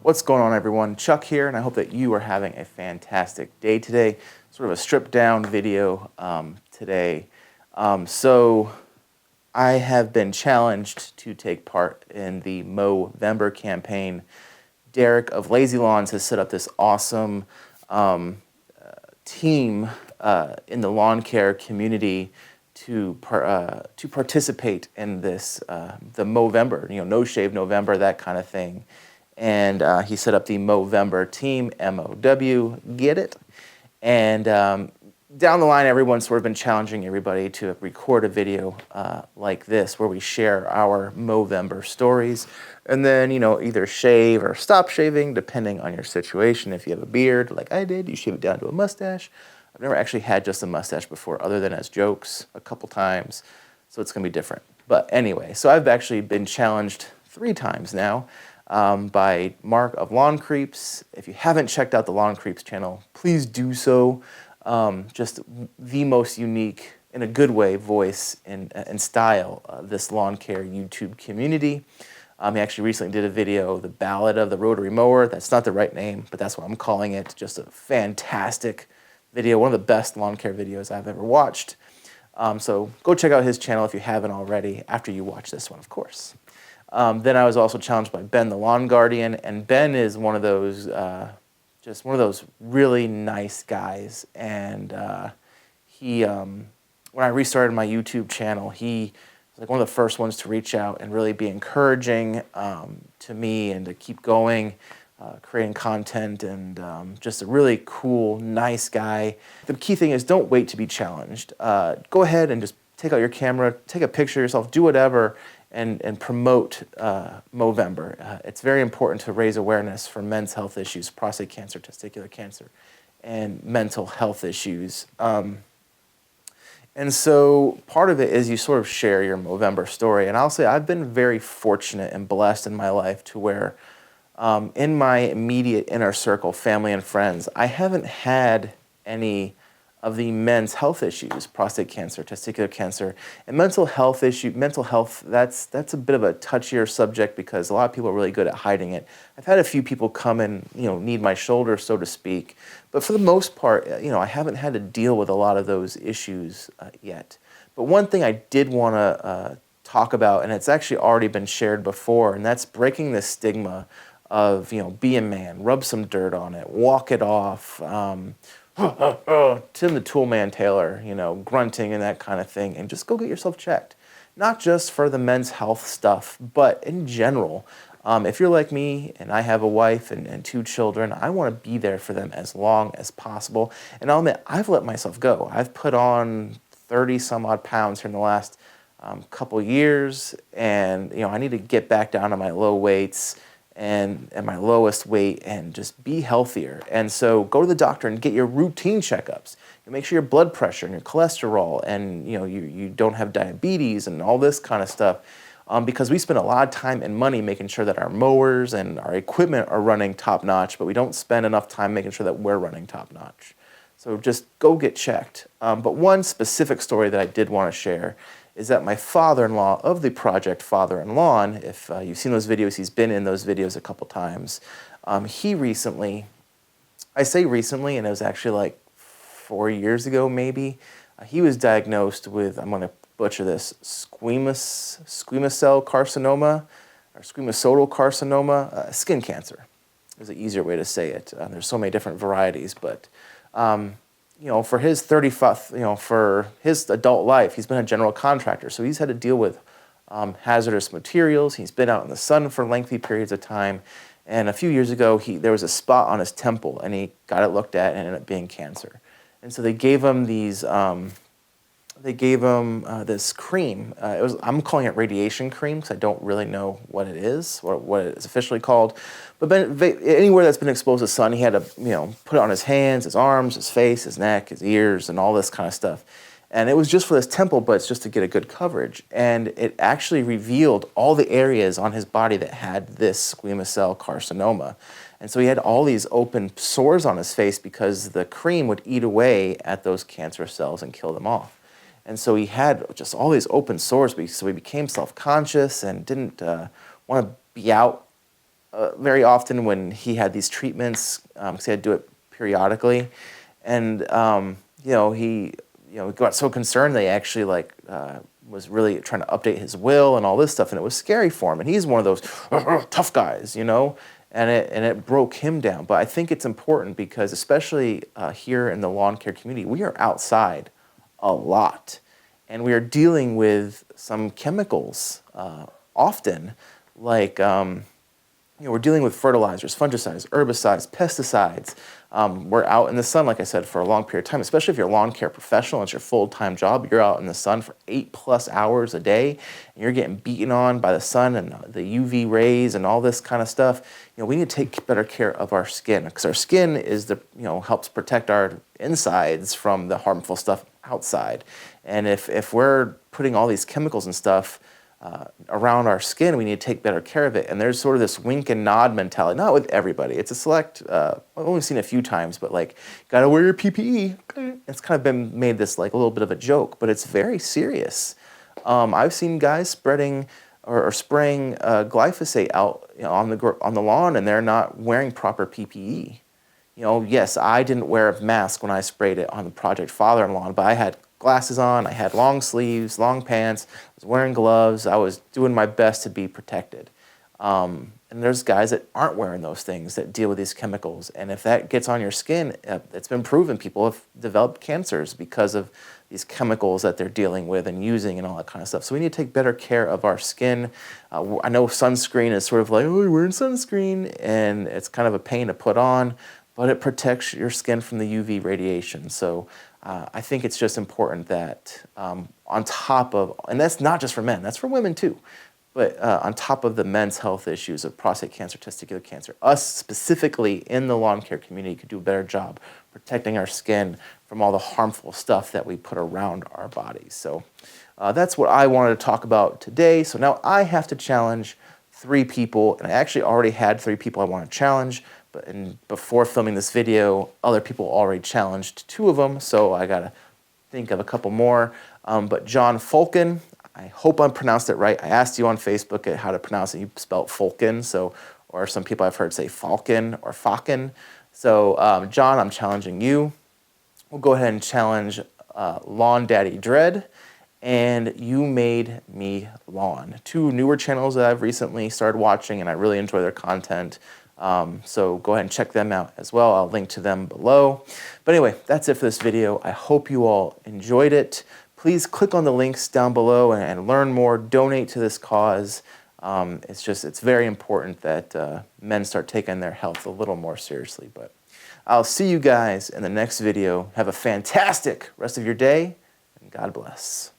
What's going on, everyone? Chuck here, and I hope that you are having a fantastic day today. Sort of a stripped down video today. So I have been challenged to take part in the Mow-Vember campaign. Derek of Lazy Lawns has set up this awesome team in the lawn care community to participate in this, the Movember, no shave November, that kind of thing. And he set up the Mow-Vember team, M-O-W, get it? And down the line, everyone's sort of been challenging everybody to record a video like this, where we share our Mow-Vember stories, and then, either shave or stop shaving, depending on your situation. If you have a beard, like I did, you shave it down to a mustache. I've never actually had just a mustache before, other than as jokes a couple times, so it's going to be different. But anyway, so I've actually been challenged 3 times now by Mark of Lawn Creeps. If you haven't checked out the Lawn Creeps channel, please do so. Just the most unique, in a good way, voice and style of this lawn care YouTube community. He actually recently did a video, The Ballad of the Rotary Mower. That's not the right name, but that's what I'm calling it. Just a fantastic video, one of the best lawn care videos I've ever watched. So go check out his channel if you haven't already, after you watch this one, of course. Then I was also challenged by Ben the Lawn Guardian, and Ben is one of those, just one of those really nice guys. And he, when I restarted my YouTube channel, he was like one of the first ones to reach out and really be encouraging to me and to keep going, creating content, and just a really cool, nice guy. The key thing is, don't wait to be challenged. Go ahead and just take out your camera, take a picture of yourself, do whatever, and promote Mow-Vember. It's very important to raise awareness for men's health issues, prostate cancer, testicular cancer, and mental health issues. And so part of it is you sort of share your Mow-Vember story. And I'll say I've been very fortunate and blessed in my life to where in my immediate inner circle, family and friends, I haven't had any of the men's health issues, prostate cancer, testicular cancer, and mental health, that's a bit of a touchier subject because a lot of people are really good at hiding it. I've had a few people come and, need my shoulder, so to speak, but for the most part, I haven't had to deal with a lot of those issues yet. But one thing I did want to talk about, and it's actually already been shared before, and that's breaking the stigma of, be a man, rub some dirt on it, walk it off, Tim the Toolman Taylor, grunting and that kind of thing, and just go get yourself checked. Not just for the men's health stuff, but in general. If you're like me and I have a wife and 2 children, I want to be there for them as long as possible. And I'll admit, I've let myself go. I've put on 30 some odd pounds here in the last couple years, and I need to get back down to my low weights and at my lowest weight and just be healthier. And so go to the doctor and get your routine checkups. Make sure your blood pressure and your cholesterol and you don't have diabetes and all this kind of stuff, because we spend a lot of time and money making sure that our mowers and our equipment are running top notch, but we don't spend enough time making sure that we're running top notch. So just go get checked. But one specific story that I did want to share is that my father-in-law of the project Father in Lawn, if you've seen those videos, he's been in those videos a couple times. He recently, I say recently, and it was actually like 4 years ago maybe, he was diagnosed with, I'm going to butcher this, squamous cell carcinoma, or squamosal carcinoma, skin cancer is an easier way to say it. There's so many different varieties, but for his for his adult life, he's been a general contractor, so he's had to deal with hazardous materials. He's been out in the sun for lengthy periods of time, and a few years ago, there was a spot on his temple, and he got it looked at, and it ended up being cancer. And so they gave him these. This cream. I'm calling it radiation cream because I don't really know what it is, what it's officially called. But anywhere that's been exposed to sun, he had to, put it on his hands, his arms, his face, his neck, his ears, and all this kind of stuff. And it was just for this temple, but it's just to get a good coverage. And it actually revealed all the areas on his body that had this squamous cell carcinoma. And so he had all these open sores on his face because the cream would eat away at those cancerous cells and kill them off. And so he had just all these open sores, so he became self-conscious and didn't want to be out very often when he had these treatments, because he had to do it periodically, and he got so concerned they actually was really trying to update his will and all this stuff, and it was scary for him. And he's one of those tough guys, and it broke him down. But I think it's important because, especially here in the lawn care community, we are outside a lot, and we are dealing with some chemicals often, like we're dealing with fertilizers, fungicides, herbicides, pesticides. We're out in the sun, like I said, for a long period of time, especially if you're a lawn care professional, it's your full-time job. You're out in the sun for 8+ hours a day, and you're getting beaten on by the sun and the UV rays and all this kind of stuff. We need to take better care of our skin, because our skin is helps protect our insides from the harmful stuff outside. And if we're putting all these chemicals and stuff around our skin, we need to take better care of it. And there's sort of this wink and nod mentality, not with everybody. It's a select, I've only seen it a few times, but gotta wear your PPE. It's kind of been made this a little bit of a joke, but it's very serious. I've seen guys spreading or spraying glyphosate out on the lawn, and they're not wearing proper PPE. Yes, I didn't wear a mask when I sprayed it on the Project Father-in-Law, but I had glasses on, I had long sleeves, long pants, I was wearing gloves, I was doing my best to be protected. And there's guys that aren't wearing those things that deal with these chemicals, and if that gets on your skin, it's been proven people have developed cancers because of these chemicals that they're dealing with and using and all that kind of stuff. So we need to take better care of our skin. I know sunscreen is sort of like, oh, you're wearing sunscreen, and it's kind of a pain to put on, but it protects your skin from the UV radiation. So I think it's just important that on top of, and that's not just for men, that's for women too, but on top of the men's health issues of prostate cancer, testicular cancer, us specifically in the lawn care community could do a better job protecting our skin from all the harmful stuff that we put around our bodies. So that's what I wanted to talk about today. So now I have to challenge 3 people, and I actually already had 3 people I want to challenge, but before filming this video, other people already challenged 2 of them, so I gotta think of a couple more. But John Fulkin, I hope I pronounced it right. I asked you on Facebook how to pronounce it. You spelled Fulkin, or some people I've heard say Falcon or Falcon. So John, I'm challenging you. We'll go ahead and challenge Lawn Daddy Dread and You Made Me Lawn. 2 newer channels that I've recently started watching, and I really enjoy their content. So go ahead and check them out as well. I'll link to them below. But anyway, that's it for this video. I hope you all enjoyed it. Please click on the links down below and learn more, donate to this cause. It's very important that men start taking their health a little more seriously. But I'll see you guys in the next video. Have a fantastic rest of your day, and God bless.